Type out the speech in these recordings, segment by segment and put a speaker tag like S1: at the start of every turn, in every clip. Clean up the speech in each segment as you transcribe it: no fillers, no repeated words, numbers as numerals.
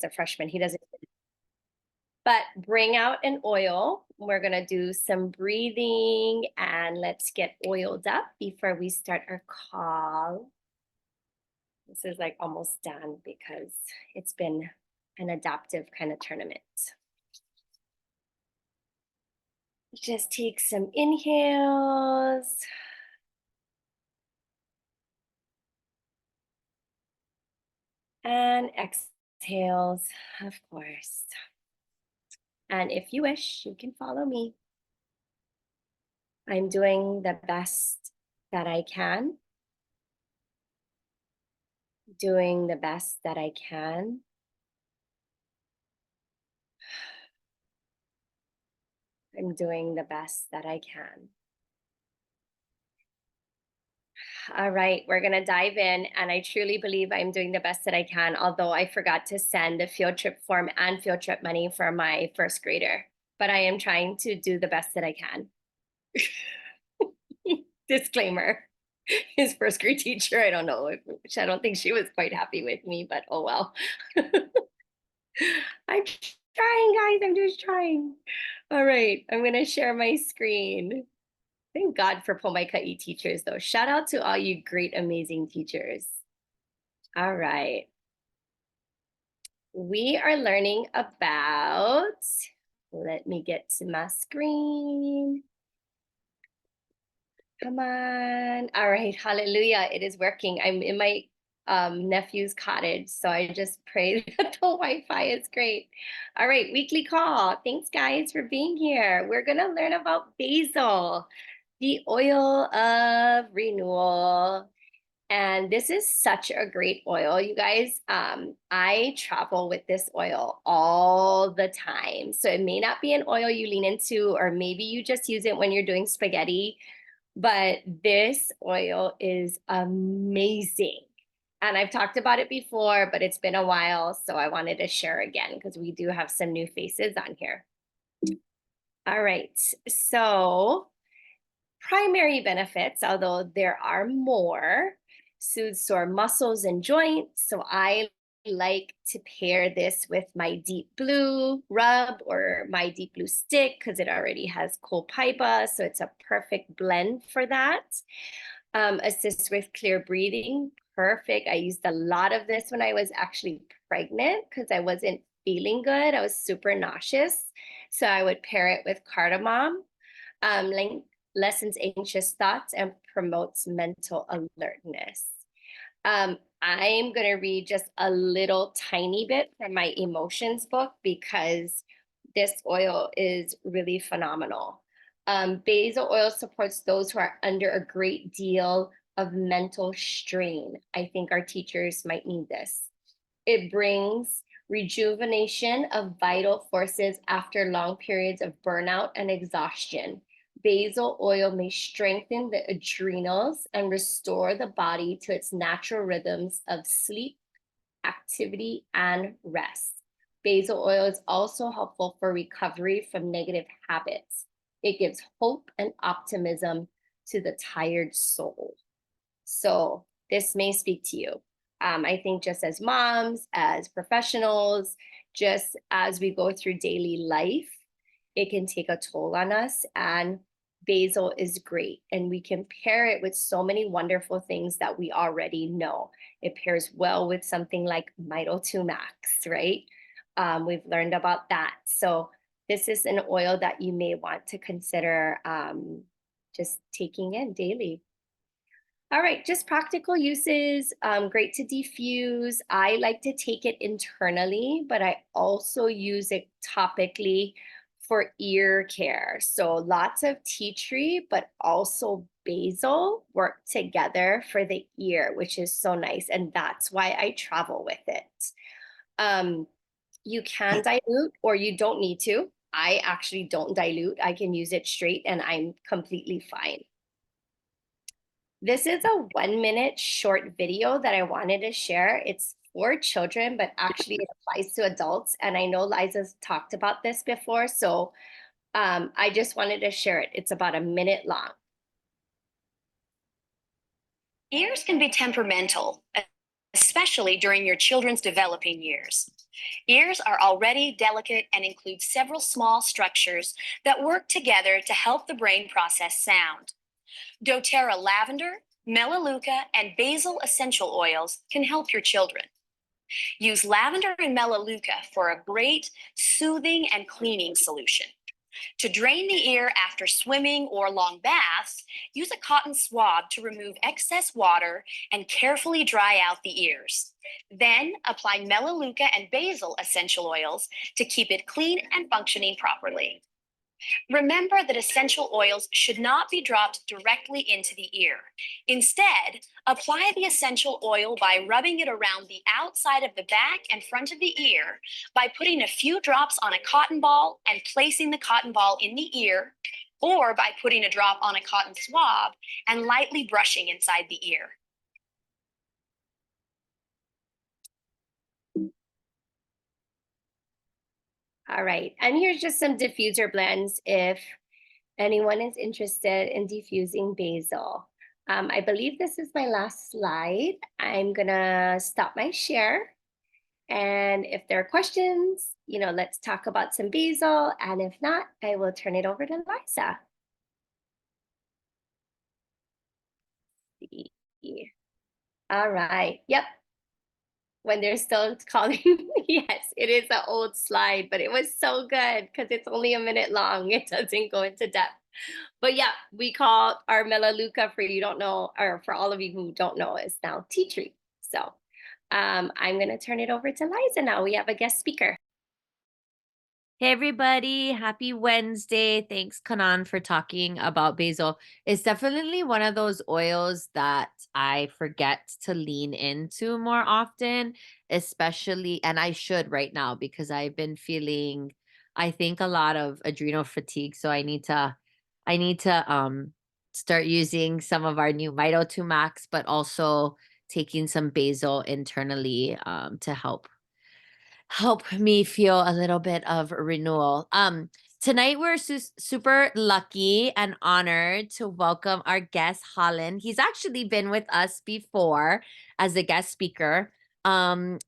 S1: a freshman. He doesn't. But bring out an oil. We're gonna do some breathing and let's get oiled up before we start our call. This is like almost done because it's been an adaptive kind of tournament. Just take some inhales. And exhales, of course. And if you wish, you can follow me. I'm doing the best that I can. Doing the best that I can. I'm doing the best that I can. All right, we're gonna dive in, and I truly believe I'm doing the best that I can, although I forgot to send the field trip form and field trip money for my first grader, but I am trying to do the best that I can. Disclaimer, his first grade teacher, I don't know, which I don't think she was quite happy with me, but oh well. I'm trying, guys, I'm just trying. All right, I'm gonna share my screen. Thank God for Pomaikai teachers, though. Shout out to all you great, amazing teachers. All right. We are learning about, let me get to my screen. Come on. All right, hallelujah, it is working. I'm in my nephew's cottage, so I just pray that the Wi-Fi is great. All right, weekly call. Thanks, guys, for being here. We're gonna learn about basil, the oil of renewal. And this is such a great oil, you guys. I travel with this oil all the time. So it may not be an oil you lean into, or maybe you just use it when you're doing spaghetti, but this oil is amazing. And I've talked about it before, but it's been a while, so I wanted to share again because we do have some new faces on here. All right, so primary benefits, although there are more, soothes sore muscles and joints. So I like to pair this with my deep blue rub or my deep blue stick because it already has copaiba, so it's a perfect blend for that. Assists with clear breathing, perfect. I used a lot of this when I was actually pregnant because I wasn't feeling good. I was super nauseous, so I would pair it with cardamom. Lessens anxious thoughts and promotes mental alertness. I'm going to read just a little tiny bit from my emotions book because this oil is really phenomenal. Basil oil supports those who are under a great deal of mental strain. I think our teachers might need this. It brings rejuvenation of vital forces after long periods of burnout and exhaustion. Basil oil may strengthen the adrenals and restore the body to its natural rhythms of sleep, activity, and rest. Basil oil is also helpful for recovery from negative habits. It gives hope and optimism to the tired soul. So this may speak to you. I think just as moms, as professionals, just as we go through daily life, it can take a toll on us, and basil is great. And we can pair it with so many wonderful things that we already know. It pairs well with something like Mito 2 Max, right? We've learned about that. So this is an oil that you may want to consider just taking in daily. All right, just practical uses, great to diffuse. I like to take it internally, but I also use it topically for ear care. So lots of tea tree, but also basil work together for the ear, which is so nice. And that's why I travel with it. You can dilute or you don't need to. I actually don't dilute. I can use it straight and I'm completely fine. This is a 1-minute short video that I wanted to share. It's for children, but actually it applies to adults. And I know Liza's talked about this before, so I just wanted to share it. It's about a minute long.
S2: Ears can be temperamental, especially during your children's developing years. Ears are already delicate and include several small structures that work together to help the brain process sound. doTERRA lavender, melaleuca, and basil essential oils can help your children. Use lavender and melaleuca for a great soothing and cleaning solution. To drain the ear after swimming or long baths, use a cotton swab to remove excess water and carefully dry out the ears. Then apply melaleuca and basil essential oils to keep it clean and functioning properly. Remember that essential oils should not be dropped directly into the ear. Instead, apply the essential oil by rubbing it around the outside of the back and front of the ear by putting a few drops on a cotton ball and placing the cotton ball in the ear, or by putting a drop on a cotton swab and lightly brushing inside the ear.
S1: All right, and here's just some diffuser blends if anyone is interested in diffusing basil. I believe this is my last slide. I'm gonna stop my share. And if there are questions, let's talk about some basil. And if not, I will turn it over to Liza. All right, yep. When they're still calling, yes, it is an old slide, but it was so good because it's only a minute long. It doesn't go into depth. But yeah, we call our melaleuca, for you don't know, or for all of you who don't know, is now tea tree. So I'm going to turn it over to Liza now. We have a guest speaker.
S3: Hey everybody, happy Wednesday. Thanks, Kanan, for talking about basil. It's definitely one of those oils that I forget to lean into more often, especially, and I should right now because I've been feeling, I think, a lot of adrenal fatigue. So I need to start using some of our new Mito 2 Max, but also taking some basil internally to help me feel a little bit of renewal. Tonight we're super lucky and honored to welcome our guest Holan. He's actually been with us before as a guest speaker.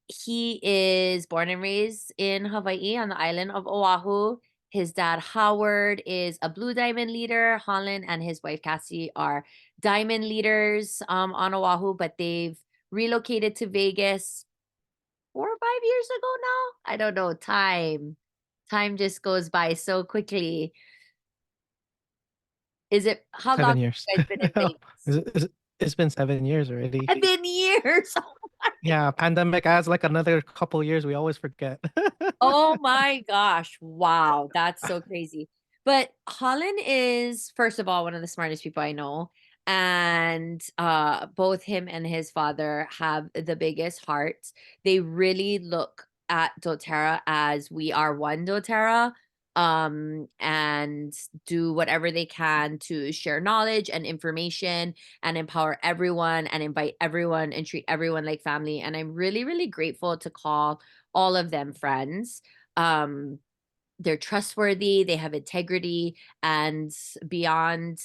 S3: He is born and raised in Hawaii on the island of Oahu. His dad Howard is a blue diamond leader. Holan and his wife Cassie are diamond leaders on Oahu, but they've relocated to Vegas 4 or 5 years ago now? I don't know, time just goes by so quickly. Is it how long
S4: 7
S3: have
S4: years.
S3: you guys been in
S4: Oh,
S3: Vegas?
S4: it's been 7 years already.
S3: 7 years!
S4: Yeah, pandemic adds like another couple years, we always forget.
S3: Oh my gosh. Wow. That's so crazy. But Holland is, first of all, one of the smartest people I know. And both him and his father have the biggest hearts. They really look at doTERRA as we are one doTERRA, and do whatever they can to share knowledge and information and empower everyone and invite everyone and treat everyone like family. And I'm really, really grateful to call all of them friends. Um, they're trustworthy, they have integrity, and beyond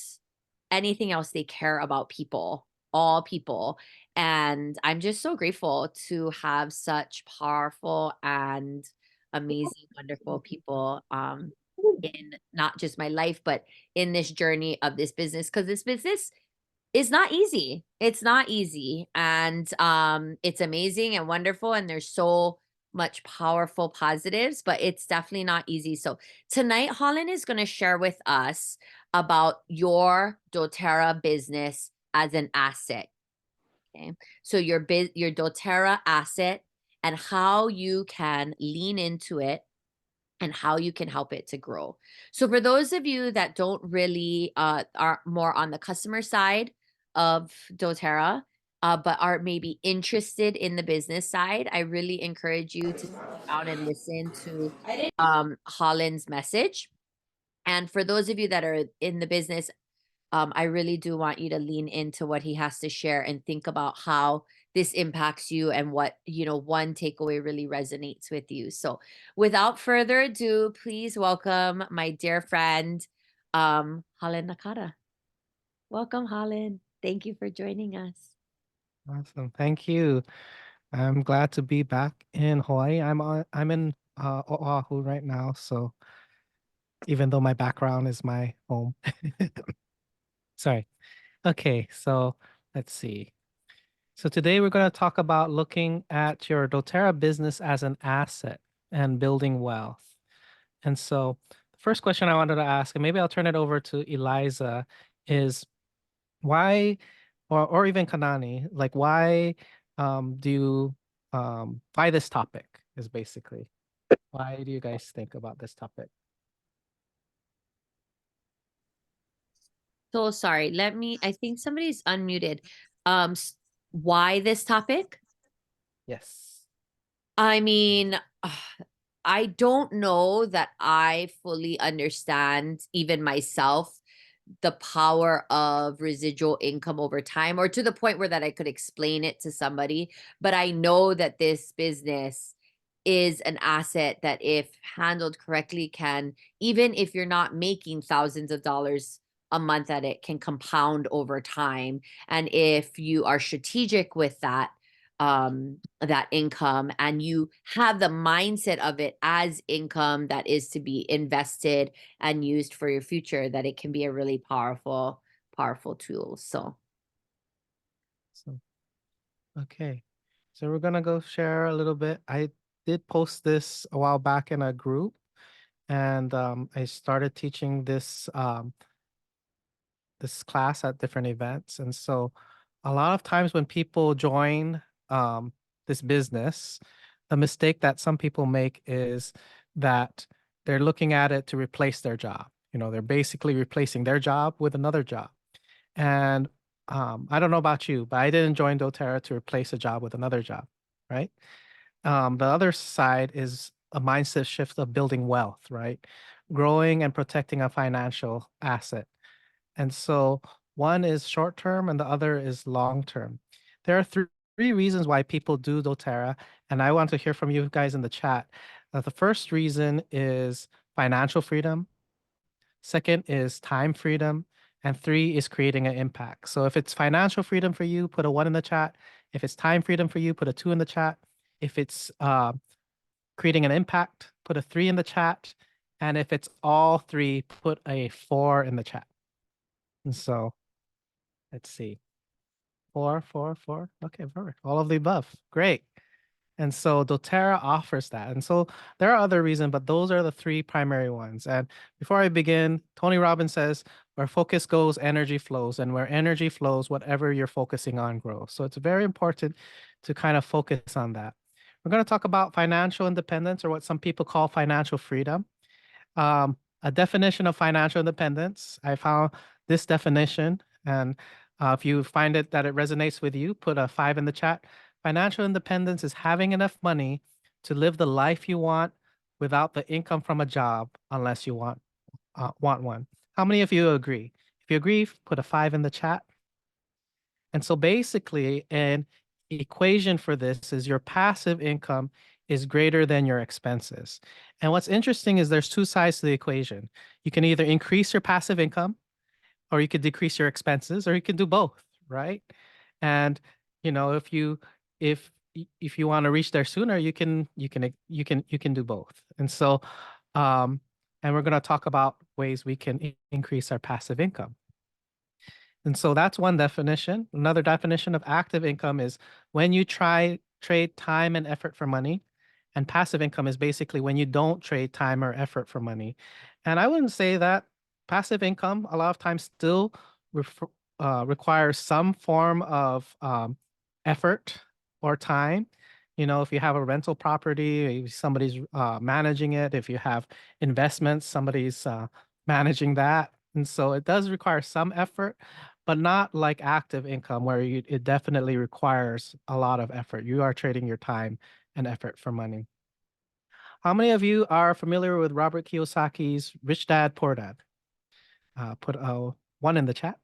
S3: anything else, they care about people, all people. And I'm just so grateful to have such powerful and amazing, wonderful people in not just my life, but in this journey of this business. Because this business is not easy. It's not easy. And it's amazing and wonderful. And there's so much powerful positives, but it's definitely not easy. So tonight, Holland is going to share with us about your doTERRA business as an asset. Okay. So your doTERRA asset and how you can lean into it and how you can help it to grow. So for those of you that don't really are more on the customer side of doTERRA, but are maybe interested in the business side, I really encourage you to sit down and listen to Holland's message. And for those of you that are in the business, I really do want you to lean into what he has to share and think about how this impacts you and what, one takeaway really resonates with you. So without further ado, please welcome my dear friend, Holan Nakata. Welcome, Holan. Thank you for joining us.
S4: Awesome. Thank you. I'm glad to be back in Hawaii. I'm in Oahu right now, so even though my background is my home. Sorry. Okay, so let's see. So today we're going to talk about looking at your doTERRA business as an asset and building wealth. And so the first question I wanted to ask, and maybe I'll turn it over to Eliza, is why, or even Kanani, like do you why this topic is basically why do you guys think about this topic?
S3: So sorry. I think somebody's unmuted. Why this topic?
S4: Yes.
S3: I mean, I don't know that I fully understand even myself the power of residual income over time, or to the point where that I could explain it to somebody. But I know that this business is an asset that, if handled correctly, can, even if you're not making thousands of dollars a month at it, can compound over time. And if you are strategic with that income, and you have the mindset of it as income that is to be invested and used for your future, that it can be a really powerful tool. So
S4: So okay. So we're gonna go share a little bit. I did post this a while back in a group, and I started teaching this class at different events. And so a lot of times when people join this business, the mistake that some people make is that they're looking at it to replace their job. You know, they're basically replacing their job with another job. And I don't know about you, but I didn't join doTERRA to replace a job with another job, right? The other side is a mindset shift of building wealth, right? Growing and protecting a financial asset. And so one is short term and the other is long term. There are three reasons why people do doTERRA, and I want to hear from you guys in the chat. The first reason is financial freedom. Second is time freedom. And three is creating an impact. So if it's financial freedom for you, put a 1 in the chat. If it's time freedom for you, put a 2 in the chat. If it's creating an impact, put a 3 in the chat. And if it's all three, put a 4 in the chat. And so let's see. 4, 4, 4. Okay, perfect. All of the above. Great. And so doTERRA offers that. And so there are other reasons, but those are the three primary ones. And before I begin, Tony Robbins says, where focus goes, energy flows. And where energy flows, whatever you're focusing on grows. So it's very important to kind of focus on that. We're going to talk about financial independence, or what some people call financial freedom. A definition of financial independence. I found this definition, and if you find it that it resonates with you, put a 5 in the chat. Financial independence is having enough money to live the life you want without the income from a job, unless you want one. How many of you agree? If you agree, put a 5 in the chat. And so basically, an equation for this is your passive income is greater than your expenses. And what's interesting is there's two sides to the equation. You can either increase your passive income, or you could decrease your expenses, or you can do both, right? And you know, if you want to reach there sooner, you can do both. And so and we're going to talk about ways we can increase our passive income. And so that's one definition. Another definition of active income is when you trade time and effort for money. And passive income is basically when you don't trade time or effort for money. And I wouldn't say that passive income a lot of times still requires some form of effort or time. You know, if you have a rental property, somebody's managing it. If you have investments, somebody's managing that. And so it does require some effort, but not like active income where it definitely requires a lot of effort. You are trading your time and effort for money. How many of you are familiar with Robert Kiyosaki's Rich Dad, Poor Dad? Put a 1 in the chat.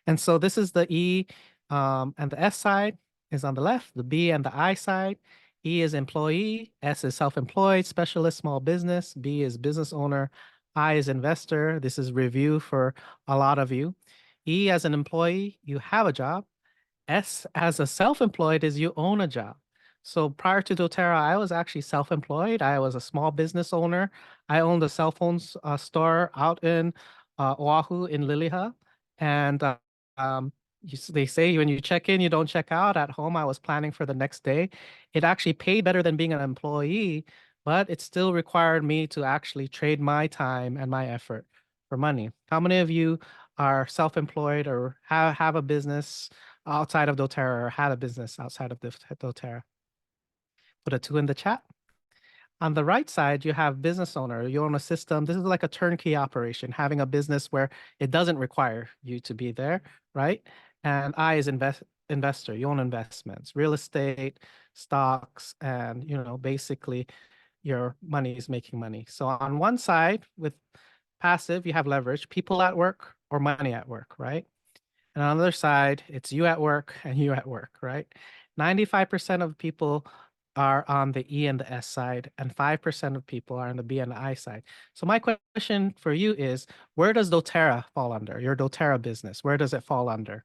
S4: And so this is the E, and the S side is on the left, the B and the I side. E is employee, S is self-employed, specialist, small business, B is business owner, I is investor. This is review for a lot of you. E as an employee, you have a job. S as a self-employed is you own a job. So prior to doTERRA, I was actually self-employed. I was a small business owner. I owned a cell phone store out in Oahu in Liliha. And um, they say when you check in, you don't check out. At home, I was planning for the next day. It actually paid better than being an employee, but it still required me to actually trade my time and my effort for money. How many of you are self-employed or have a business outside of doTERRA or had a business outside of doTERRA? Put a 2 in the chat. On the right side, you have business owner. You own a system. This is like a turnkey operation, having a business where it doesn't require you to be there, right? And I is investor. You own investments, real estate, stocks, and basically your money is making money. So on one side, with passive, you have leverage, people at work or money at work, right? And on the other side, it's you at work and you at work, right? 95% of people are on the E and the S side, and 5% of people are on the B and the I side. So my question for you is, where does doTERRA fall under, your doTERRA business? Where does it fall under?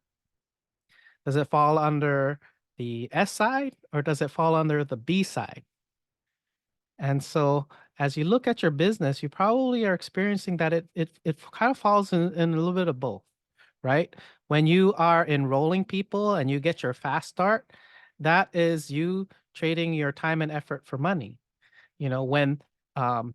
S4: Does it fall under the S side or does it fall under the B side? And so as you look at your business, you probably are experiencing that it kind of falls in a little bit of both, right? When you are enrolling people and you get your fast start, that is you trading your time and effort for money. When um,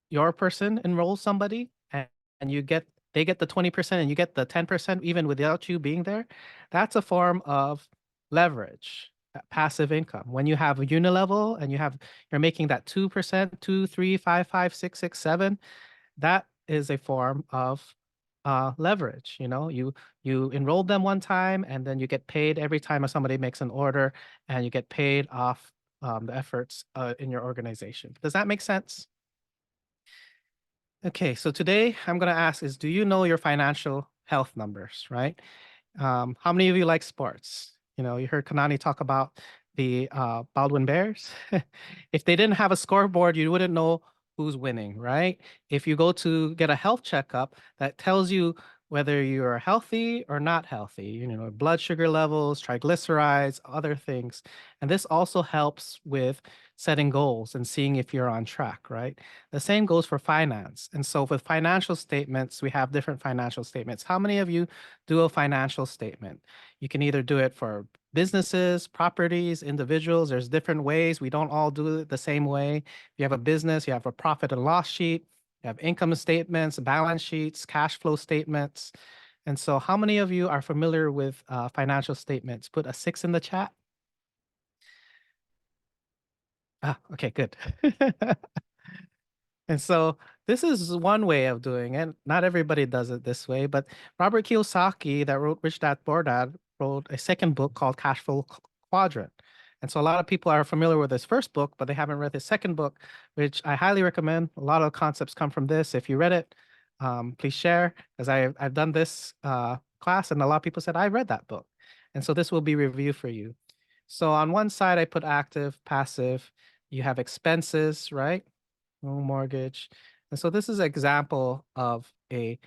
S4: your person enrolls somebody and they get the 20% and you get the 10% even without you being there, that's a form of leverage, passive income. When you have a unilevel and you're making that 2%, 2, 3, 5, 5, 6, 6, 7, that is a form of leverage. You enrolled them one time and then you get paid every time somebody makes an order, and you get paid off the efforts in your organization. Does that make sense? Okay, so today I'm going to ask is, do you know your financial health numbers, right? How many of you like sports? You heard Kanani talk about the Baldwin Bears. If they didn't have a scoreboard, you wouldn't know who's winning, right? If you go to get a health checkup, that tells you whether you are healthy or not healthy, blood sugar levels, triglycerides, other things. And this also helps with setting goals and seeing if you're on track, right? The same goes for finance. And so with financial statements, we have different financial statements. How many of you do a financial statement? You can either do it for businesses, properties, individuals. There's different ways. We don't all do it the same way. If you have a business, you have a profit and loss sheet, you have income statements, balance sheets, cash flow statements. And so how many of you are familiar with financial statements? Put a 6 in the chat. Okay, good. And so this is one way of doing it. Not everybody does it this way, but Robert Kiyosaki, that wrote Rich Dad Poor Dad, wrote a second book called Cash Flow Quadrant. And so a lot of people are familiar with his first book, but they haven't read his second book, which I highly recommend. A lot of concepts come from this. If you read it, please share, as I've done this class, and a lot of people said, I read that book. And so this will be review for you. So on one side, I put active, passive. You have expenses, right? No mortgage. And so this is an example of a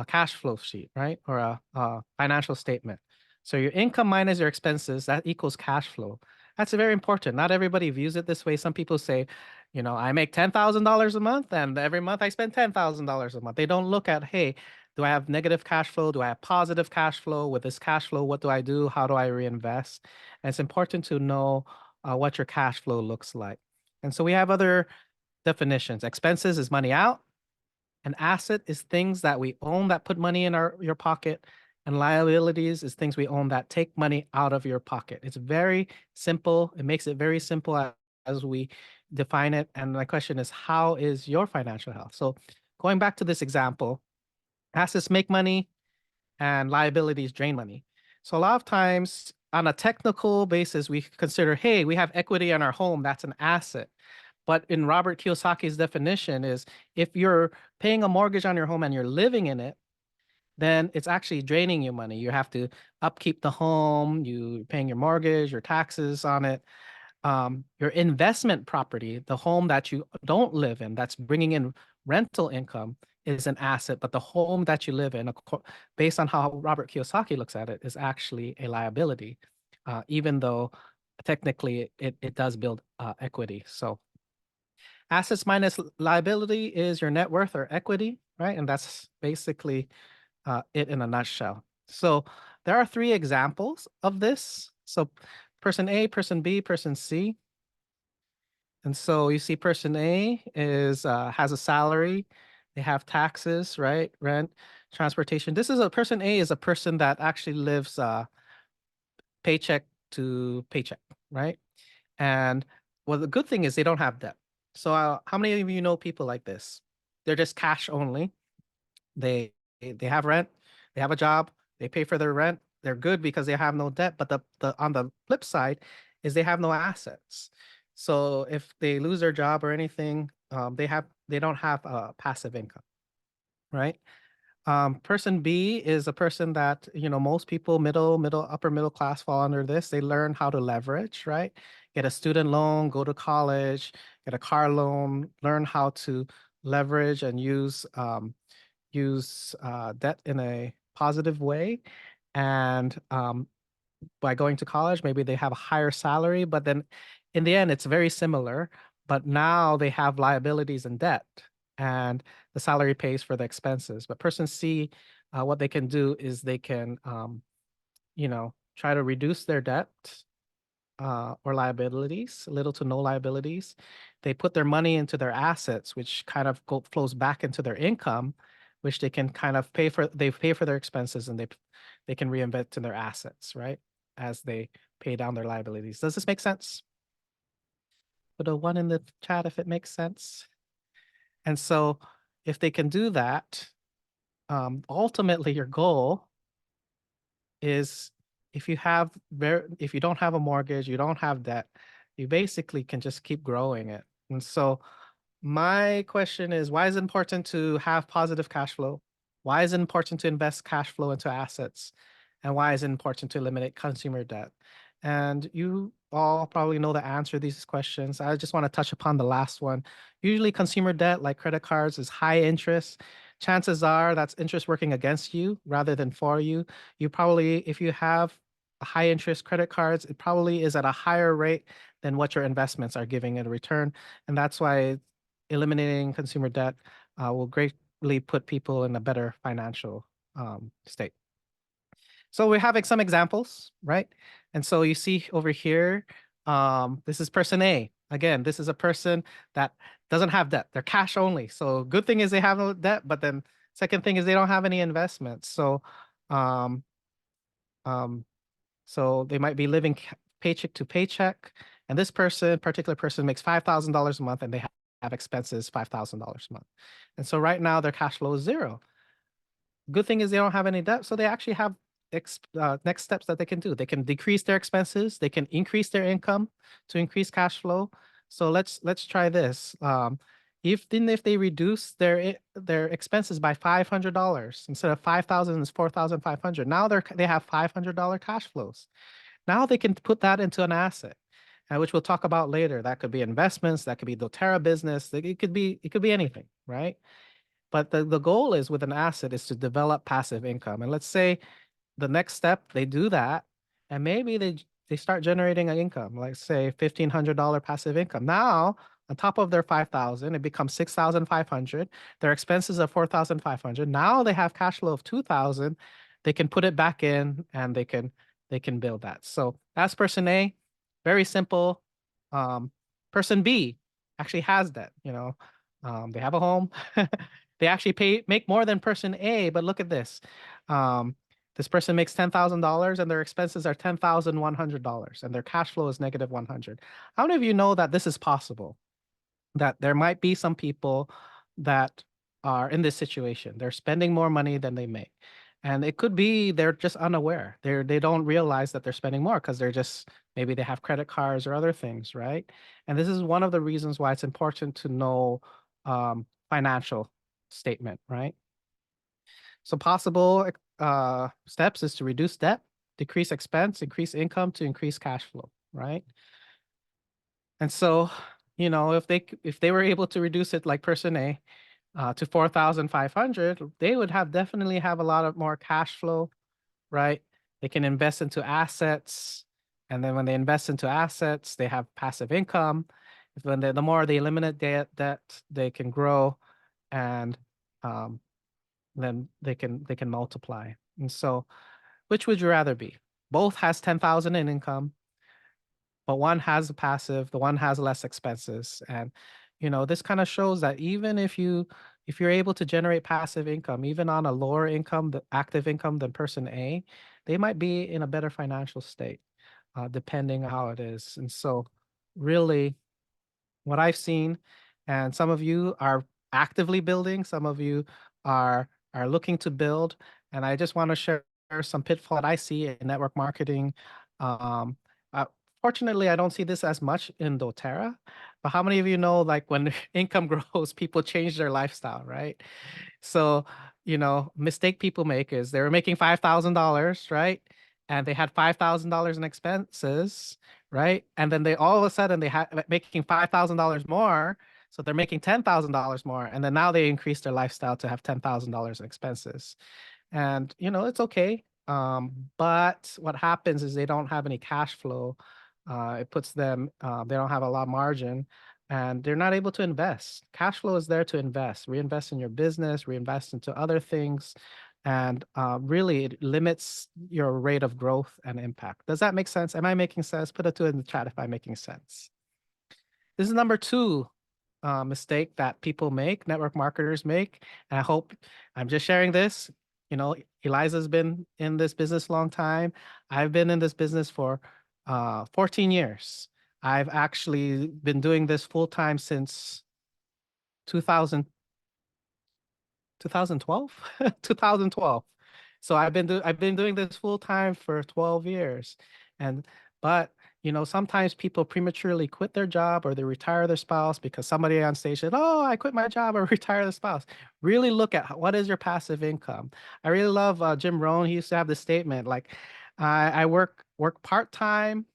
S4: cash flow sheet, right? Or a financial statement. So your income minus your expenses, that equals cash flow. That's very important. Not everybody views it this way. Some people say, I make $10,000 a month and every month I spend $10,000 a month. They don't look at, hey, do I have negative cash flow? Do I have positive cash flow? With this cash flow, what do I do? How do I reinvest? And it's important to know what your cash flow looks like. And so we have other definitions. Expenses is money out. An asset is things that we own that put money in your pocket. And liabilities is things we own that take money out of your pocket. It's very simple. It makes it very simple as we define it. And my question is, how is your financial health? So going back to this example, assets make money and liabilities drain money. So a lot of times on a technical basis, we consider, hey, we have equity in our home. That's an asset. But in Robert Kiyosaki's definition is, if you're paying a mortgage on your home and you're living in it, then it's actually draining you money. You have to upkeep the home, you're paying your mortgage, your taxes on it. Your investment property, the home that you don't live in, that's bringing in rental income, is an asset, but the home that you live in, based on how Robert Kiyosaki looks at it, is actually a liability. even though technically it does build equity. So assets minus liability is your net worth or equity, right? And that's basically it in a nutshell. So there are 3 examples of this. So person A, person B, person C. And so you see person A is has a salary, they have taxes, right? Rent, transportation. This is a person A is a person that actually lives paycheck to paycheck, right? And well, the good thing is they don't have debt. So how many of you know people like this? They're just cash only. They have rent, they have a job, they pay for their rent. They're good because they have no debt. But the on the flip side is they have no assets. So if they lose their job or anything, they don't have passive income, right? Person B is a person that, most people, upper middle class fall under this. They learn how to leverage, right? Get a student loan, go to college, get a car loan, learn how to leverage and use debt in a positive way. And by going to college, maybe they have a higher salary, but then in the end, it's very similar. But now they have liabilities and debt, and the salary pays for the expenses. But person C, what they can do is they can, try to reduce their debt or liabilities, little to no liabilities. They put their money into their assets, which kind of flows back into their income, which they can kind of they pay for their expenses and they can reinvest in their assets, right? As they pay down their liabilities. Does this make sense? Put a 1 in the chat if it makes sense. And so if they can do that, ultimately your goal is if you don't have a mortgage, you don't have debt, you basically can just keep growing it. And so my question is, why is it important to have positive cash flow? Why is it important to invest cash flow into assets? And why is it important to eliminate consumer debt? And you all probably know the answer to these questions. I just want to touch upon the last one. Usually consumer debt, like credit cards, is high interest. Chances are that's interest working against you rather than for you. You probably, if you have a high interest credit cards, it probably is at a higher rate than what your investments are giving in return. And that's why eliminating consumer debt will greatly put people in a better financial state. So we're having some examples, right? And so you see over here, this is person A. Again, this is a person that doesn't have debt. They're cash only. So good thing is they have no debt, but then second thing is they don't have any investments. So um, um, so they might be living paycheck to paycheck. And this particular person makes $5,000 a month and they have expenses $5,000 a month. And so right now their cash flow is 0. Good thing is they don't have any debt. So they actually have next steps that they can do. They can decrease their expenses. They can increase their income to increase cash flow. So let's try this. If they reduce their expenses by $500 instead of 5,000 is 4,500. Now they have $500 cash flows. Now they can put that into an asset, which we'll talk about later. That could be investments. That could be dōTERRA business. It could be anything, right? But the goal is with an asset is to develop passive income. And let's say the next step they do that, and maybe they start generating an income, like say $1,500 passive income. Now on top of their 5,000, it becomes 6,500. Their expenses are 4,500. Now they have cash flow of 2,000. They can put it back in and they can build that. So that's person A, very simple. Person B actually has that. They have a home. They actually make more than person A, but look at this. This person makes $10,000 and their expenses are $10,100 and their cash flow is negative 100. How many of you know that this is possible? That there might be some people that are in this situation. They're spending more money than they make. And it could be they're just unaware. They don't realize that they're spending more because maybe they have credit cards or other things, right? And this is one of the reasons why it's important to know financial statement, right? So possible steps is to reduce debt, decrease expense, increase income to increase cash flow, right? And so, if they were able to reduce it like person A to 4,500, they would definitely have a lot of more cash flow, right? They can invest into assets, And then when they invest into assets, they have passive income. When the more they eliminate debt, they can grow, and um, then they can multiply. And so, which would you rather be? Both has 10,000 in income, but one has a passive, the one has less expenses. And this kind of shows that even if you're able to generate passive income, even on a lower income, the active income than person A, they might be in a better financial state, depending on how it is. And so really what I've seen, and some of you are actively building, some of you are looking to build, and I just want to share some pitfall that I see in network marketing. Um, uh, Fortunately, I don't see this as much in dōTERRA, but how many of you know, like when income grows, people change their lifestyle, right? So, mistake people make is they were making $5,000, right? And they had $5,000 in expenses, right? And then they all of a sudden they had making $5,000 more. So they're making $10,000 more. And then now they increase their lifestyle to have $10,000 in expenses. And it's okay. But what happens is they don't have any cash flow. It puts them, they don't have a lot of margin, and they're not able to invest. Cash flow is there to invest, reinvest in your business, reinvest into other things. And really, it limits your rate of growth and impact. Does that make sense? Am I making sense? Put a 2 in the chat if I'm making sense. This is number 2 mistake that people make, network marketers make. And I hope I'm just sharing this. Eliza's been in this business a long time. I've been in this business for 14 years. I've actually been doing this full time since 2000, 2012, 2012. So I've been doing this full time for 12 years. But sometimes people prematurely quit their job, or they retire their spouse because somebody on stage said, "Oh, I quit my job or retire the spouse." Really look at what is your passive income. I really love Jim Rohn. He used to have this statement like, I work part-time.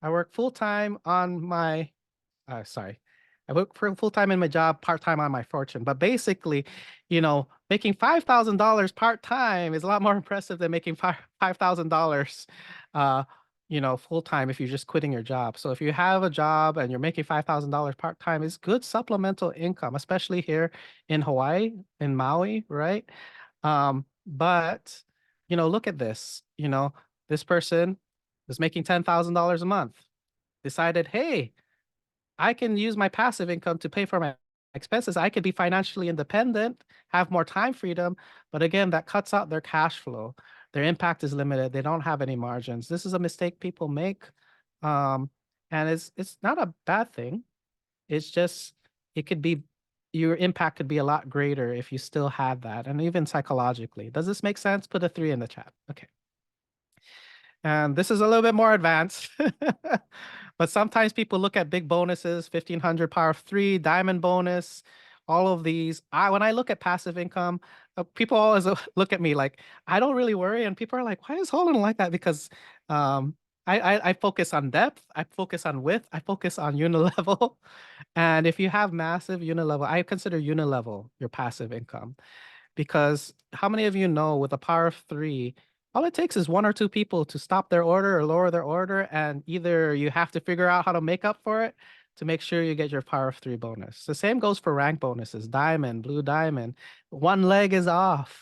S4: I work full-time on my sorry. I work for full-time in my job, part-time on my fortune. But basically, making $5,000 part-time is a lot more impressive than making $5,000 full-time if you're just quitting your job. So if you have a job and you're making $5,000 part-time, it's good supplemental income, especially here in Hawaii, in Maui, right? But look at this. This person was making $10,000 a month, decided, hey, I can use my passive income to pay for my expenses. I could be financially independent, have more time freedom, but again, that cuts out their cash flow. Their impact is limited. They don't have any margins. This is a mistake people make, and it's not a bad thing. It's just it could be your impact could be a lot greater if you still had that, and even psychologically. Does this make sense? Put a 3 in the chat. Okay. And this is a little bit more advanced, but sometimes people look at big bonuses, 1,500 power of 3, diamond bonus, all of these. When I look at passive income, people always look at me like, I don't really worry. And people are like, why is Holan like that? Because um, I focus on depth, I focus on width, I focus on unilevel. And if you have massive unilevel, I consider unilevel your passive income. Because how many of you know with a power of 3, all it takes is 1 or 2 people to stop their order or lower their order, and either you have to figure out how to make up for it to make sure you get your power of 3 bonus. The same goes for rank bonuses, diamond, blue diamond. One leg is off,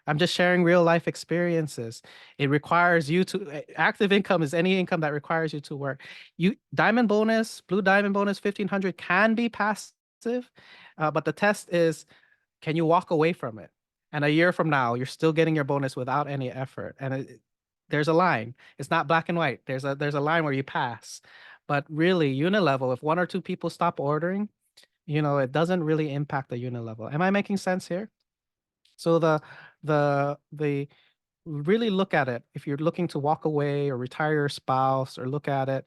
S4: I'm just sharing real life experiences. It requires you to active income is any income that requires you to work. Diamond bonus, blue diamond bonus 1,500 can be passive, but the test is, can you walk away from it? And a year from now, you're still getting your bonus without any effort. And there's a line. It's not black and white. There's a line where you pass. But really, unilevel, if 1 or 2 people stop ordering, it doesn't really impact the unilevel. Am I making sense here? So the really look at it if you're looking to walk away or retire your spouse, or look at it,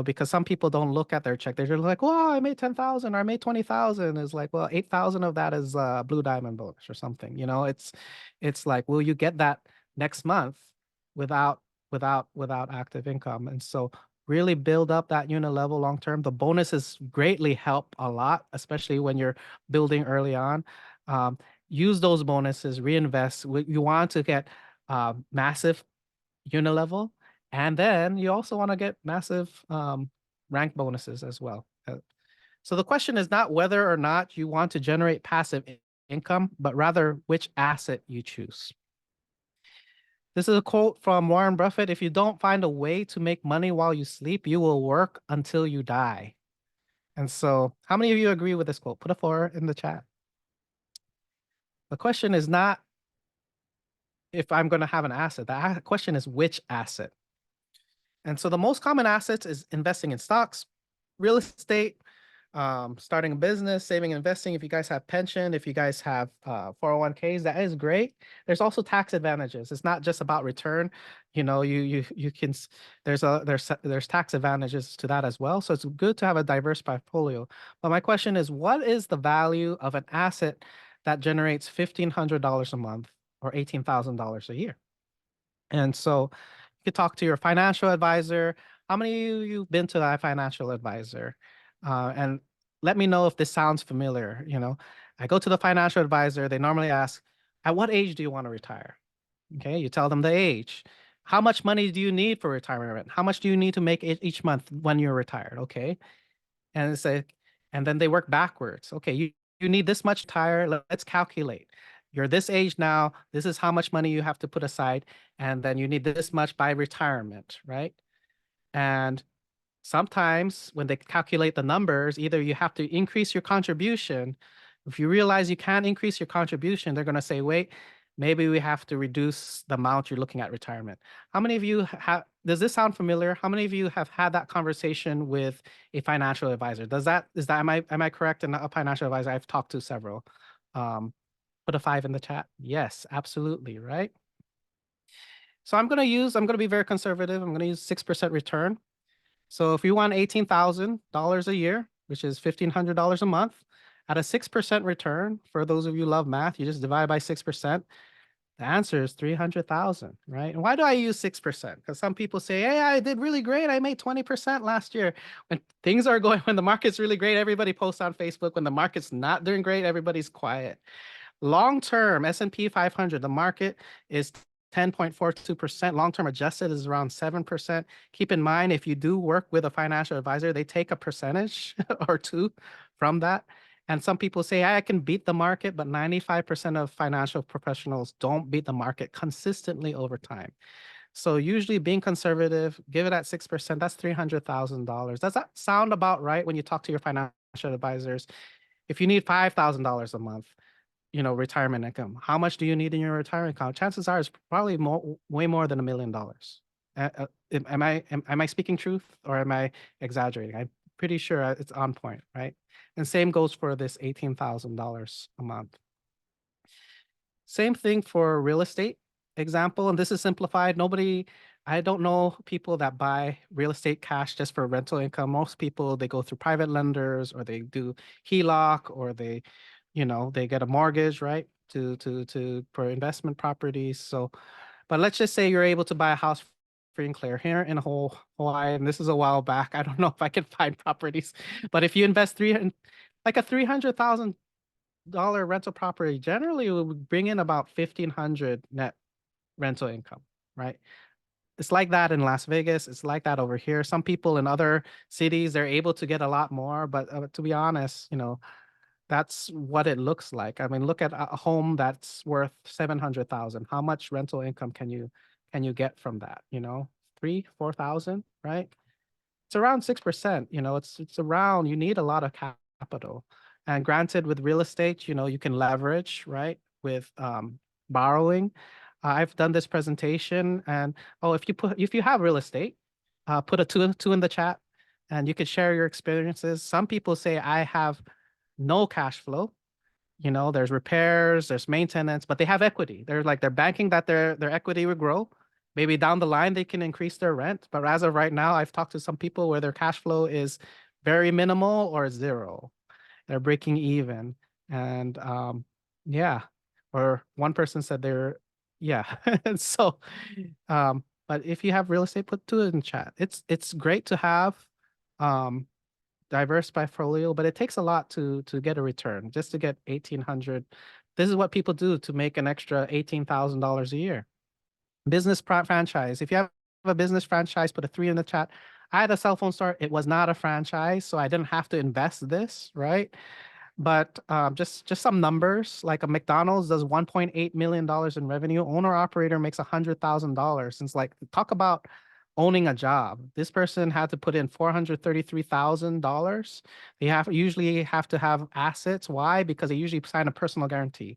S4: because some people don't look at their check. They're just like, well, I made 10,000 or I made 20,000. Is like, well, 8,000 of that is blue diamond bonus or something. It's like, will you get that next month without active income? And so really build up that unilevel long term. The bonuses greatly help a lot, especially when you're building early on. Use those bonuses, reinvest. You want to get massive unilevel, And then you also want to get massive rank bonuses as well. So the question is not whether or not you want to generate passive income, but rather which asset you choose. This is a quote from Warren Buffett. If you don't find a way to make money while you sleep, you will work until you die. And so how many of you agree with this quote? Put a 4 in the chat. The question is not if I'm going to have an asset. The question is which asset. And so the most common assets is investing in stocks, real estate, starting a business, saving and investing. If you guys have pension, if you guys have 401ks, that is great. There's also tax advantages. It's not just about return. You know, you can there's tax advantages to that as well. So it's good to have a diverse portfolio. But my question is, what is the value of an asset that generates $1,500 a month or $18,000 a year? And so you could talk to your financial advisor. How many of you been to that financial advisor? And let me know if this sounds familiar. You know, I go to the financial advisor. They normally ask, at what age do you want to retire? Okay, you tell them the age. How much money do you need for retirement? How much do you need to make each month when you're retired? Okay, and say, and then they work backwards. Okay, you need this much tire. Let's calculate. You're this age now. This is how much money you have to put aside, and then you need this much by retirement, right? And sometimes when they calculate the numbers, either you have to increase your contribution. If you realize you can't increase your contribution, they're going to say, wait, maybe we have to reduce the amount you're looking at retirement. How many of you have, does this sound familiar? How many of you have had that conversation with a financial advisor? Am I correct in a financial advisor? I've talked to several. Put a 5 in the chat. Yes, absolutely, right? So I'm going to be very conservative. I'm going to use 6% return. So if you want $18,000 a year, which is $1,500 a month, at a 6% return, for those of you who love math, you just divide by 6%. The answer is 300,000, right? And why do I use 6%? Because some people say, hey, I did really great. I made 20% last year. When things are going, when the market's really great, everybody posts on Facebook. When the market's not doing great, everybody's quiet. Long-term S&P 500, the market is 10.42%. Long-term adjusted is around 7%. Keep in mind, if you do work with a financial advisor, they take a percentage or two from that. And some people say, I can beat the market, but 95% of financial professionals don't beat the market consistently over time. So usually being conservative, give it at 6%, that's $300,000. Does that sound about right when you talk to your financial advisors? If you need $5,000 a month, you know, retirement income, how much do you need in your retirement account? Chances are it's probably way more than $1 million. Am I speaking truth or am I exaggerating? I'm pretty sure it's on point, right? And same goes for this $18,000 a month. Same thing for real estate example, and this is simplified. I don't know people that buy real estate cash just for rental income. Most people, they go through private lenders or they do HELOC or they, you know, they get a mortgage, right? For investment properties. So, but let's just say you're able to buy a house free and clear here in Hawaii, and this is a while back. I don't know if I can find properties, but if you invest like a $300,000 rental property, generally it will bring in about 1,500 net rental income, right? It's like that in Las Vegas. It's like that over here. Some people in other cities, they're able to get a lot more, but to be honest, you know, that's what it looks like. I mean, look at a home that's worth 700,000. How much rental income can you get from that? You know, 4,000, right? It's around 6%. You know, it's around. You need a lot of capital. And granted, with real estate, you know, you can leverage, right, with borrowing. I've done this presentation, and if you have real estate, put a two in the chat, and you could share your experiences. Some people say I have no cash flow. You know, there's repairs, there's maintenance, but they have equity. They're banking that their equity will grow. Maybe down the line they can increase their rent. But as of right now, I've talked to some people where their cash flow is very minimal or zero. They're breaking even. And yeah. Or one person said yeah. So but if you have real estate, put 2 in chat. It's great to have diverse portfolio, but it takes a lot to get a return. Just to get 1,800, this is what people do to make an extra $18,000 a year. Business franchise. If you have a business franchise, put a 3 in the chat. I had a cell phone store. It was not a franchise, so I didn't have to invest this, right? But just some numbers, like a McDonald's does $1.8 million in revenue. Owner operator makes $100,000. It's like, talk about owning a job. This person had to put in $433,000. They usually have to have assets. Why? Because they usually sign a personal guarantee.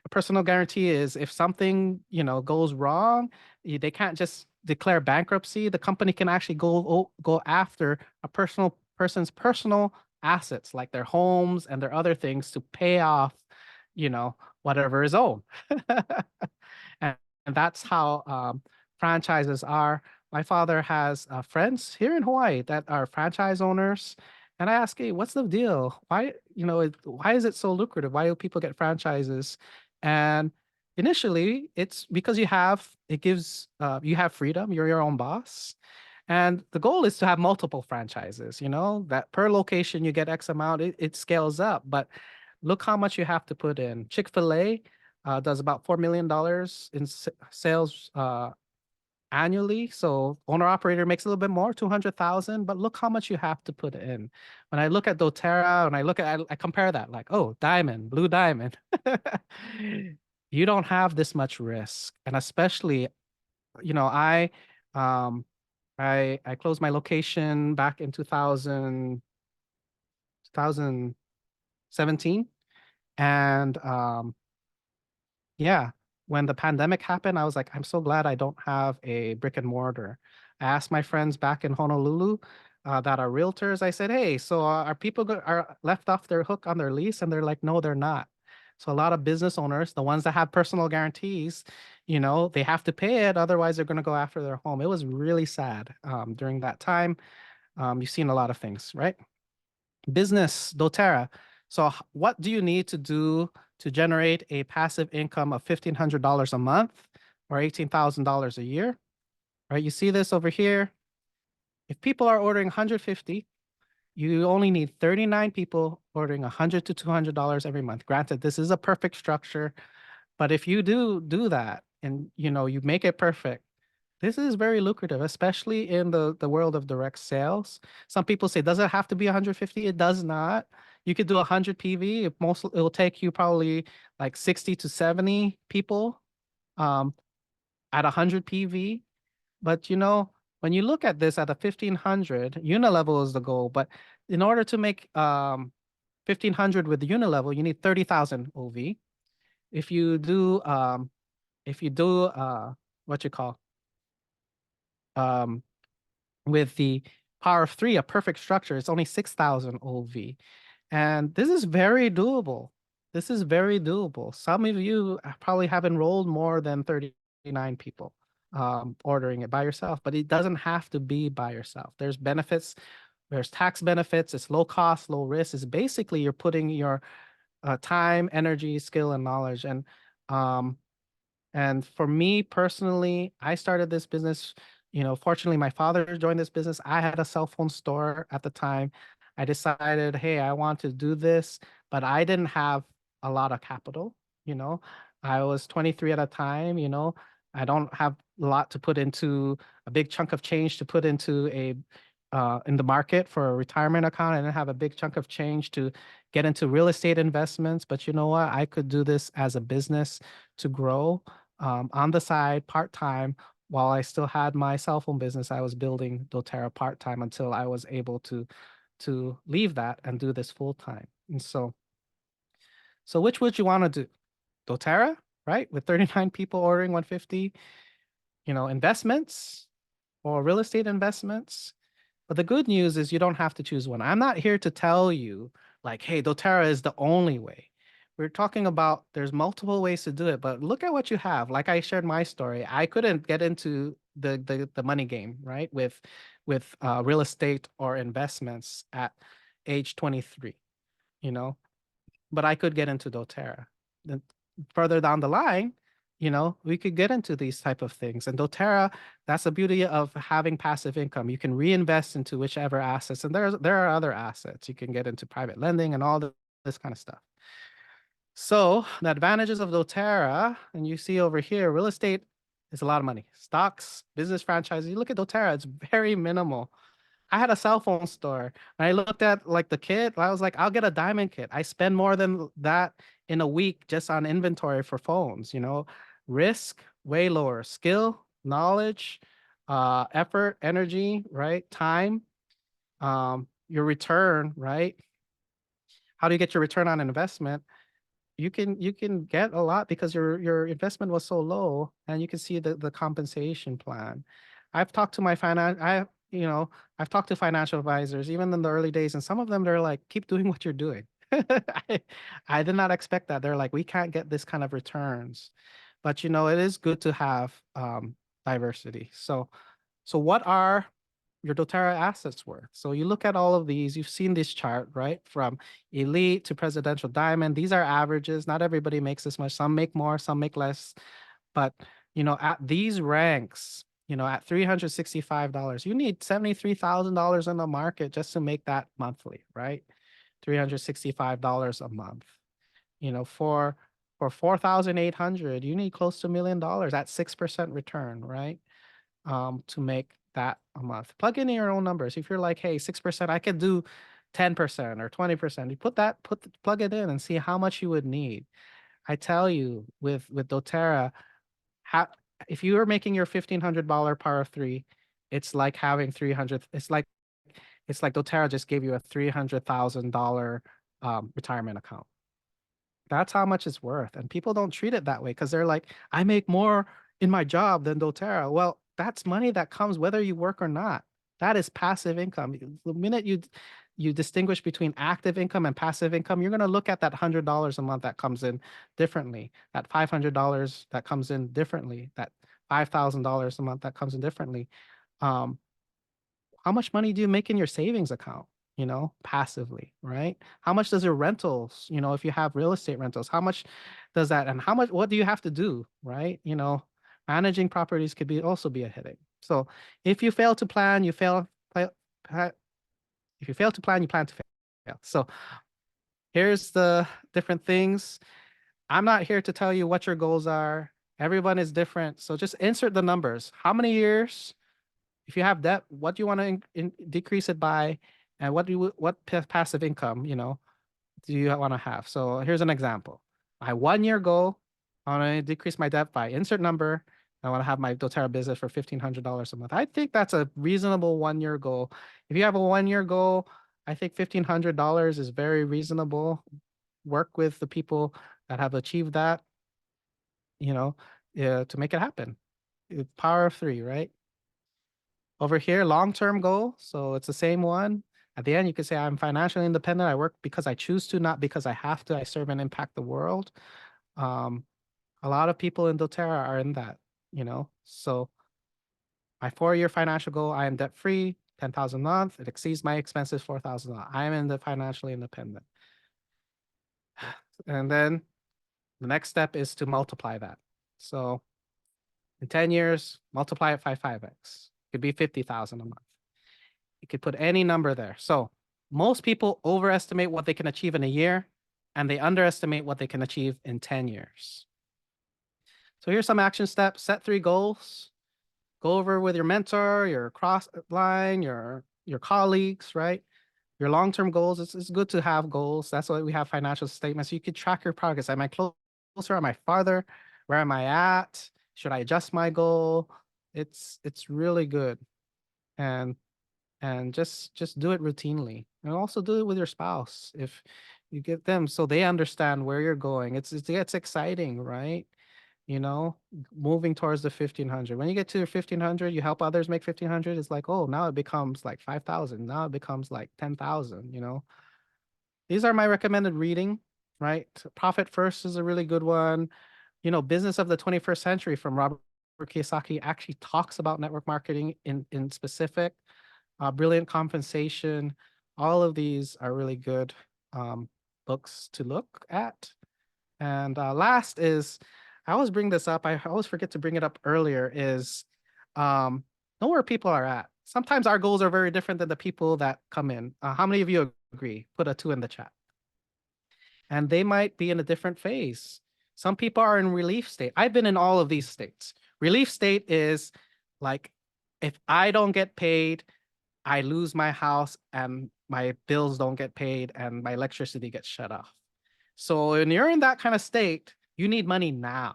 S4: A personal guarantee is if something, goes wrong, they can't just declare bankruptcy. The company can actually go after a person's personal assets, like their homes and their other things, to pay off, whatever is owed. and, and that's how franchises are. My father has friends here in Hawaii that are franchise owners. And I ask, hey, what's the deal? Why, why is it so lucrative? Why do people get franchises? And initially, it's because you have freedom. You're your own boss. And the goal is to have multiple franchises, that per location you get X amount, it scales up. But look how much you have to put in. Chick-fil-A does about $4 million in sales annually. So owner operator makes a little bit more, 200,000, but look how much you have to put in. When I look at dōTERRA, I compare that, like, oh, diamond, blue diamond. You don't have this much risk. And especially, um, I closed my location back in 2017. And yeah, when the pandemic happened, I was like, I'm so glad I don't have a brick and mortar. I asked my friends back in Honolulu that are realtors. I said, hey, so are people are left off their hook on their lease? And they're like, no, they're not. So a lot of business owners, the ones that have personal guarantees, they have to pay it. Otherwise, they're going to go after their home. It was really sad during that time. You've seen a lot of things, right? Business, dōTERRA. So what do you need to do to generate a passive income of $1,500 a month or $18,000 a year? Right? You see this over here. If people are ordering 150, you only need 39 people ordering $100 to $200 every month. Granted, this is a perfect structure, but if you do that and you make it perfect, this is very lucrative, especially in the world of direct sales. Some people say, does it have to be 150? It does not. You could do 100 PV. It'll take you probably like 60 to 70 people at 100 PV. But when you look at this at a 1500, unilevel is the goal. But in order to make 1500 with the unilevel, you need 30,000 OV. If you do what you call with the power of 3, a perfect structure, it's only 6,000 OV. And this is very doable. This is very doable. Some of you probably have enrolled more than 39 people ordering it by yourself, but it doesn't have to be by yourself. There's benefits. There's tax benefits. It's low cost, low risk. It's basically you're putting your time, energy, skill, and knowledge. And for me personally, I started this business, fortunately, my father joined this business. I had a cell phone store at the time. I decided, hey, I want to do this, but I didn't have a lot of capital, you know. I was 23 at a time, I don't have a lot to put into a big chunk of change to put into in the market for a retirement account. I didn't have a big chunk of change to get into real estate investments, but you know what? I could do this as a business to grow on the side, part-time, while I still had my cell phone business. I was building dōTERRA part-time until I was able to leave that and do this full-time. And so which would you want to do? dōTERRA, right? With 39 people ordering 150, investments or real estate investments. But the good news is you don't have to choose one. I'm not here to tell you like, hey, dōTERRA is the only way. We're talking about there's multiple ways to do it, but look at what you have. Like I shared my story, I couldn't get into the money game, right? With real estate or investments at age 23, but I could get into dōTERRA. Then further down the line, we could get into these type of things. And dōTERRA, that's the beauty of having passive income. You can reinvest into whichever assets, and there are other assets. You can get into private lending and all this kind of stuff. So the advantages of dōTERRA, and you see over here, real estate It's a lot of money. Stocks, business franchises. You look at dōTERRA, it's very minimal. I had a cell phone store. And I looked at like the kit. I was like, I'll get a diamond kit. I spend more than that in a week just on inventory for phones, you know. Risk, way lower. Skill, knowledge, effort, energy, right? Time, your return, right? How do you get your return on investment? You can get a lot because your investment was so low, and you can see the compensation plan. I've talked to my I've talked to financial advisors even in the early days, and some of them they're like, keep doing what you're doing. I, I did not expect that. They're like, we can't get this kind of returns, but it is good to have diversity. So what are your doTERRA assets worth? So you look at all of these, you've seen this chart, right? From elite to presidential diamond. These are averages. Not everybody makes this much. Some make more, some make less. But, at these ranks, at $365, you need $73,000 in the market just to make that monthly, right? $365 a month. For 4,800, you need close to $1 million at 6% return, right? To make that a month. Plug in your own numbers. If you're like, hey, 6%, I could do 10% or 20%. You plug it in and see how much you would need. I tell you, with doTERRA, if you are making your $1,500 power of three, it's like having 300. It's like doTERRA just gave you a $300,000 retirement account. That's how much it's worth. And people don't treat it that way because they're like, I make more in my job than doTERRA. Well, that's money that comes whether you work or not. That is passive income. The minute you distinguish between active income and passive income, you're going to look at that $100 a month that comes in differently, that $500 that comes in differently, that $5,000 a month that comes in differently. How much money do you make in your savings account? Passively, right? How much does your rentals, if you have real estate rentals, how much does that, and what do you have to do, right? Managing properties could also be a headache. So if you fail to plan, you fail. If you fail to plan, you plan to fail. So here's the different things. I'm not here to tell you what your goals are. Everyone is different. So just insert the numbers. How many years? If you have debt, what do you want to decrease it by? And what passive income, do you want to have? So here's an example. My 1-year goal, I want to decrease my debt by insert number. I want to have my doTERRA business for $1,500 a month. I think that's a reasonable 1-year goal. If you have a 1-year goal, I think $1,500 is very reasonable. Work with the people that have achieved that, to make it happen. Power of three, right? Over here, long-term goal. So it's the same one. At the end, you could say I'm financially independent. I work because I choose to, not because I have to. I serve and impact the world. A lot of people in doTERRA are in that, So my 4-year financial goal, I am debt-free, $10,000 a month. It exceeds my expenses, $4,000. I am financially independent. And then the next step is to multiply that. So in 10 years, multiply it by 5x. It could be 50,000 a month. You could put any number there. So most people overestimate what they can achieve in a year, and they underestimate what they can achieve in 10 years. So here's some action steps. Set 3 goals. Go over with your mentor, your cross line, your colleagues, right? Your long-term goals. It's good to have goals. That's why we have financial statements. You could track your progress. Am I closer? Am I farther? Where am I at? Should I adjust my goal? It's really good. And just do it routinely, and also do it with your spouse if you get them, so they understand where you're going. It's exciting, right? Moving towards the 1,500. When you get to your 1,500, you help others make 1,500. It's like, oh, now it becomes like 5,000. Now it becomes like 10,000. These are my recommended reading, right? Profit First is a really good one. Business of the 21st Century from Robert Kiyosaki actually talks about network marketing in specific. Brilliant Compensation. All of these are really good books to look at. And last is, I always bring this up, I always forget to bring it up earlier, is know where people are at. Sometimes our goals are very different than the people that come in. How many of you agree? Put a 2 in the chat. And they might be in a different phase. Some people are in relief state. I've been in all of these states. Relief state is like, if I don't get paid, I lose my house and my bills don't get paid and my electricity gets shut off. So when you're in that kind of state, you need money now.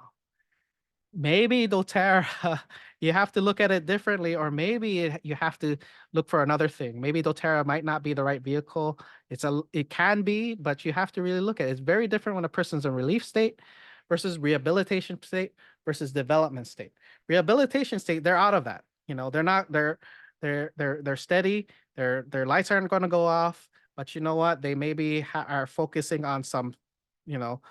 S4: Maybe doTERRA, you have to look at it differently, or maybe you have to look for another thing. Maybe doTERRA might not be the right vehicle. It can be, but you have to really look at it. It's very different when a person's in relief state versus rehabilitation state versus development state. Rehabilitation state, they're out of that. You know, they're not, they're steady. Their lights aren't going to go off, but you know what? They maybe are focusing on some, you know,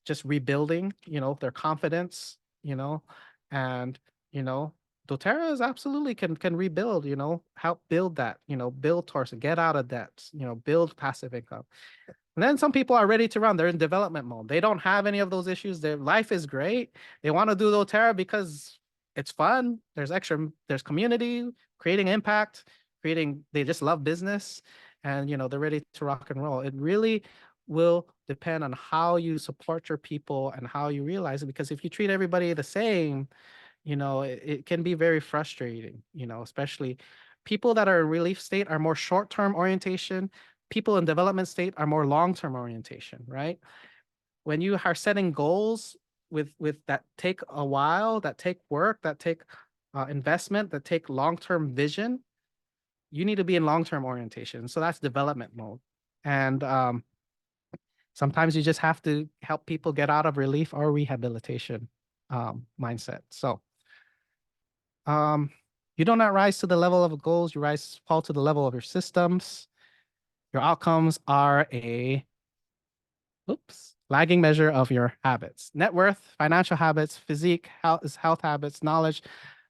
S4: just rebuilding, you know, their confidence, you know, and, you know, doTERRA is absolutely can rebuild, you know, help build that, you know, build towards it, get out of debt, you know, build passive income. And then some people are ready to run. They're in development mode. They don't have any of those issues. Their life is great. They want to do doTERRA because it's fun. There's community, creating impact, they just love business, and, you know, they're ready to rock and roll. It really will depend on how you support your people and how you realize it, because if you treat everybody the same, you know, it can be very frustrating, you know, especially people that are in relief state are more short-term orientation. People in development state are more long-term orientation, right? When you are setting goals with that take a while, that take work, that take investment, that take long-term vision, you need to be in long-term orientation. So that's development mode. And sometimes you just have to help people get out of relief or rehabilitation mindset. So you do not rise to the level of goals, you fall to the level of your systems. Your outcomes are a lagging measure of your habits. Net worth, financial habits, physique, health habits, knowledge,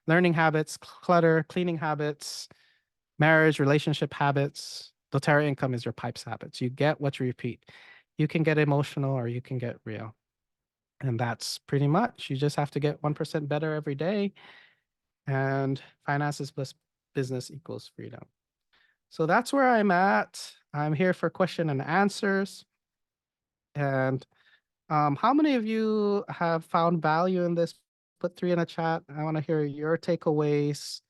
S4: learning habits, clutter, cleaning habits, marriage, relationship habits. doTERRA income is your pipes habits. You get what you repeat. You can get emotional or you can get real. And that's pretty much, you just have to get 1% better every day. And finances plus business equals freedom. So that's where I'm at. I'm here for question and answers. And how many of you have found value in this? Put 3 in the chat. I want to hear your takeaways.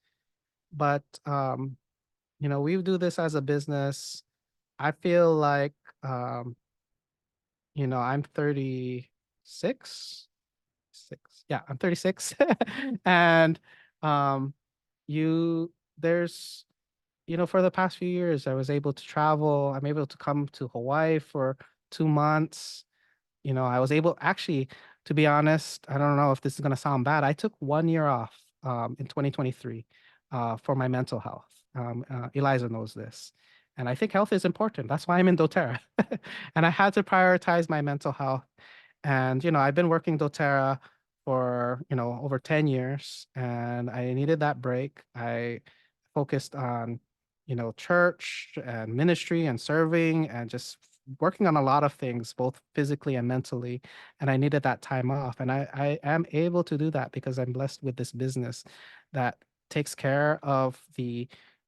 S4: But you know, we do this as a business. I feel like you know, I'm 36. Yeah, I'm 36. And there's, you know, for the past few years, I was able to travel. I'm able to come to Hawaii for 2 months. You know, I was able, actually, to be honest, I don't know if this is going to sound bad. I took 1 year off in 2023 for my mental health. Eliza knows this. And I think health is important. That's why I'm in doTERRA. And I had to prioritize my mental health. And, you know, I've been working doTERRA for, you know, over 10 years, and I needed that break. I focused on, you know, church and ministry and serving and just working on a lot of things, both physically and mentally. And I needed that time off. And I am able to do that because I'm blessed with this business that takes care of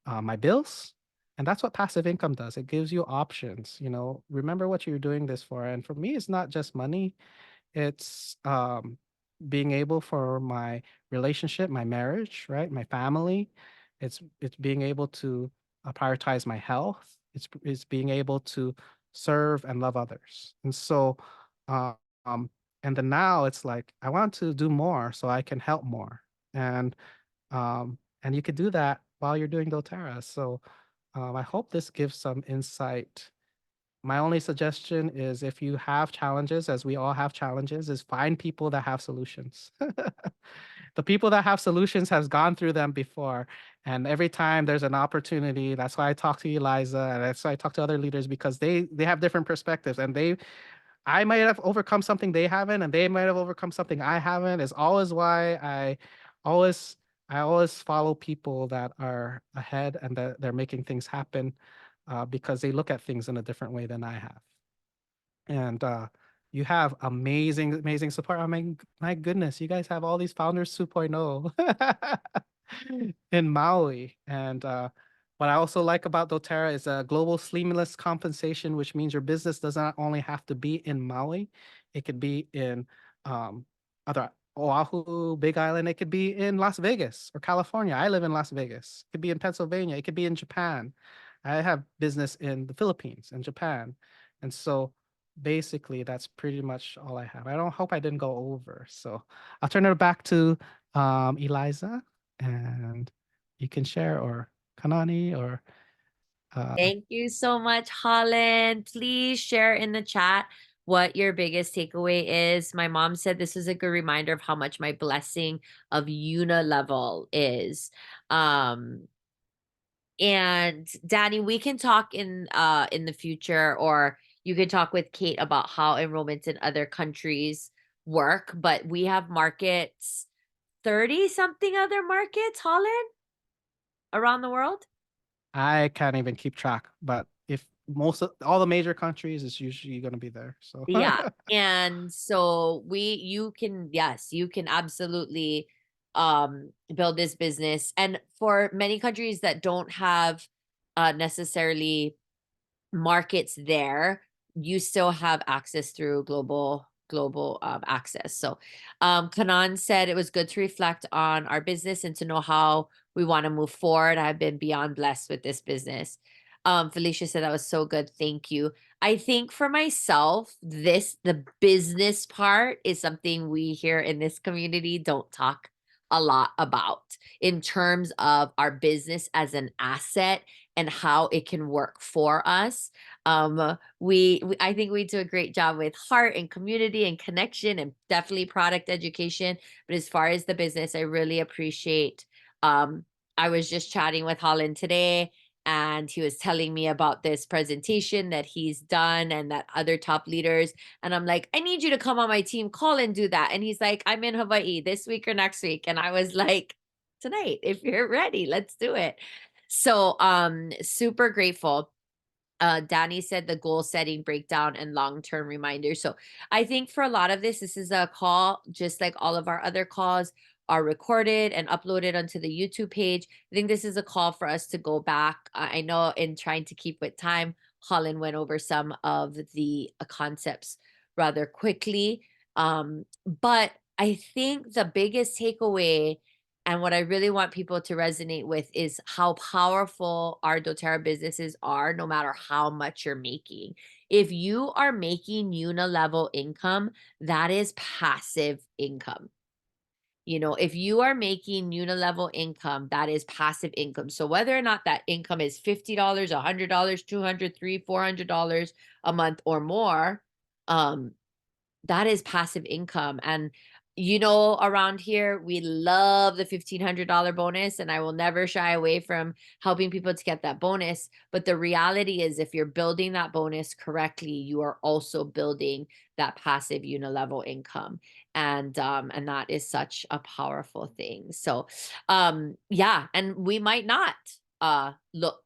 S4: my bills. And that's what passive income does. It gives you options. You know, remember what you're doing this for. And for me, it's not just money. It's being able for my relationship, my marriage, right? My family. It's being able to prioritize my health. It's being able to serve and love others. And so, um, and then now it's like I want to do more so I can help more. And you could do that while you're doing doTERRA. So I hope this gives some insight. My only suggestion is, if you have challenges, as we all have challenges, is find people that have solutions. The people that have solutions has gone through them before. And every time there's an opportunity, that's why I talk to Eliza, and that's why I talk to other leaders, because they have different perspectives, and I might have overcome something they haven't, and they might have overcome something I haven't. Is always why always I always follow people that are ahead and that they're making things happen, because they look at things in a different way than I have. And you have amazing, amazing support. I mean, my goodness, you guys have all these founders 2.0 in Maui. And what I also like about doTERRA is a global seamless compensation, which means your business does not only have to be in Maui, it could be in other Oahu, Big Island. It could be in Las Vegas or California. I live in Las Vegas. It could be in Pennsylvania. It could be in Japan. I have business in the Philippines and Japan. And so basically that's pretty much all I have. I don't hope I didn't go over. So I'll turn it back to Eliza, and you can share, or Kanani, or
S3: Thank you so much, Holland. Please share in the chat what your biggest takeaway is. My mom said this is a good reminder of how much my blessing of Unilevel is. And Danny, we can talk in the future, or you could talk with Kate about how enrollments in other countries work, but we have markets, 30 something other markets, Holland, around the world.
S4: I can't even keep track, but if most of all the major countries, it's usually going to be there. So
S3: Yeah. And so you can, yes, you can absolutely build this business. And for many countries that don't have necessarily markets there, you still have access through global access. So Kanan said it was good to reflect on our business and to know how we want to move forward. I've been beyond blessed with this business. Felicia said that was so good. Thank you. I think for myself, the business part is something we here in this community don't talk a lot about in terms of our business as an asset and how it can work for us. We I think we do a great job with heart and community and connection and definitely product education. But as far as the business, I really appreciate. I was just chatting with Holland today, and he was telling me about this presentation that he's done and that other top leaders. And I'm like, I need you to come on my team, call and do that. And he's like, I'm in Hawaii this week or next week. And I was like, tonight, if you're ready, let's do it. So super grateful. Danny said the goal setting breakdown and long-term reminders. So I think for a lot of this is a call, just like all of our other calls are recorded and uploaded onto the YouTube page. I think this is a call for us to go back. I know in trying to keep with time, Holland went over some of the concepts rather quickly. But I think the biggest takeaway and what I really want people to resonate with is how powerful our doTERRA businesses are, no matter how much you're making. If you are making unilevel income, that is passive income. You know, if you are making unilevel income, that is passive income. So whether or not that income is $50, $100, $200, $300, $400 a month or more, that is passive income. And you know, around here, we love the $1,500 bonus, and I will never shy away from helping people to get that bonus. But the reality is, if you're building that bonus correctly, you are also building that passive unilevel income. And that is such a powerful thing. So yeah, and we might not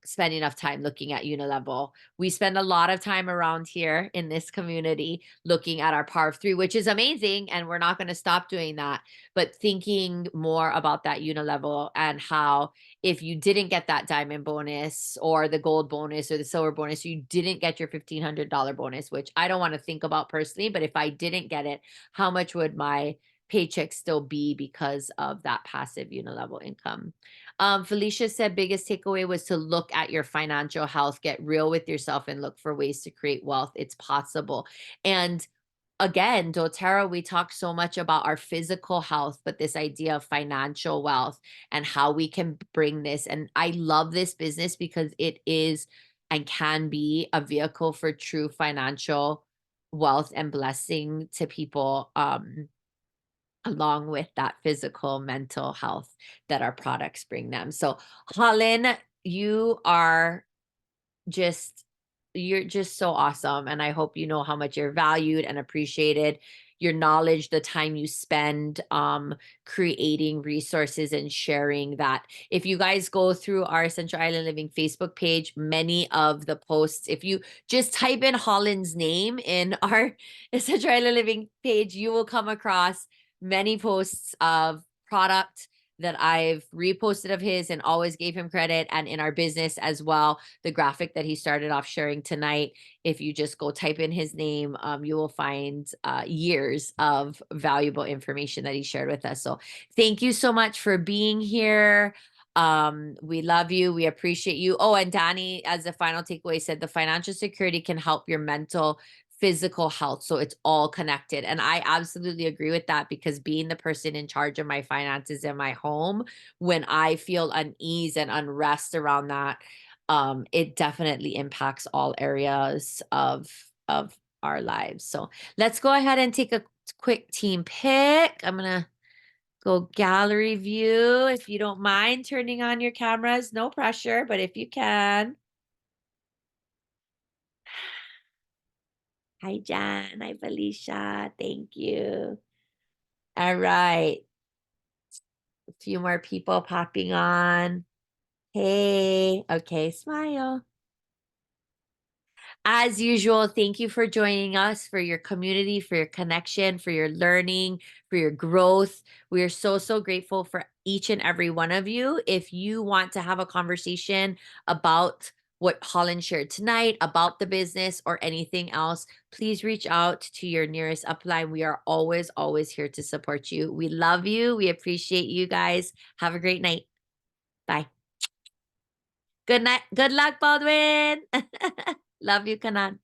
S3: spend enough time looking at unilevel. We spend a lot of time around here in this community looking at our Power of Three, which is amazing, and we're not going to stop doing that. But thinking more about that unilevel and how if you didn't get that diamond bonus or the gold bonus or the silver bonus, you didn't get your $1,500 bonus, which I don't want to think about personally. But if I didn't get it, how much would my paycheck still be because of that passive unilevel income? Felicia said biggest takeaway was to look at your financial health, get real with yourself, and look for ways to create wealth. It's possible. And again, doTERRA, we talk so much about our physical health, but this idea of financial wealth and how we can bring this. And I love this business because it is and can be a vehicle for true financial wealth and blessing to people. Along with that physical, mental health that our products bring them. So, Holland, you are you're just so awesome. And I hope you know how much you're valued and appreciated. Your knowledge, the time you spend creating resources and sharing that. If you guys go through our Essential Island Living Facebook page, many of the posts, if you just type in Holland's name in our Essential Island Living page, you will come across many posts of product that I've reposted of his and always gave him credit, and in our business as well. The graphic that he started off sharing tonight, if you just go type in his name, you will find years of valuable information that he shared with us. So thank you so much for being here. We love you. We appreciate you. Oh, and Danny, as a final takeaway, said the financial security can help your mental, physical health. So it's all connected. And I absolutely agree with that, because being the person in charge of my finances in my home, when I feel unease and unrest around that, it definitely impacts all areas of our lives. So let's go ahead and take a quick team pick. I'm gonna go gallery view. If you don't mind turning on your cameras, no pressure, but if you can. Hi, Jan. Hi, Felicia. Thank you. All right. A few more people popping on. Hey. Okay, smile. As usual, thank you for joining us, for your community, for your connection, for your learning, for your growth. We are so, so grateful for each and every one of you. If you want to have a conversation about what Holan shared tonight, about the business or anything else, please reach out to your nearest upline. We are always, always here to support you. We love you. We appreciate you guys. Have a great night. Bye. Good night. Good luck, Baldwin. Love you, Kanan.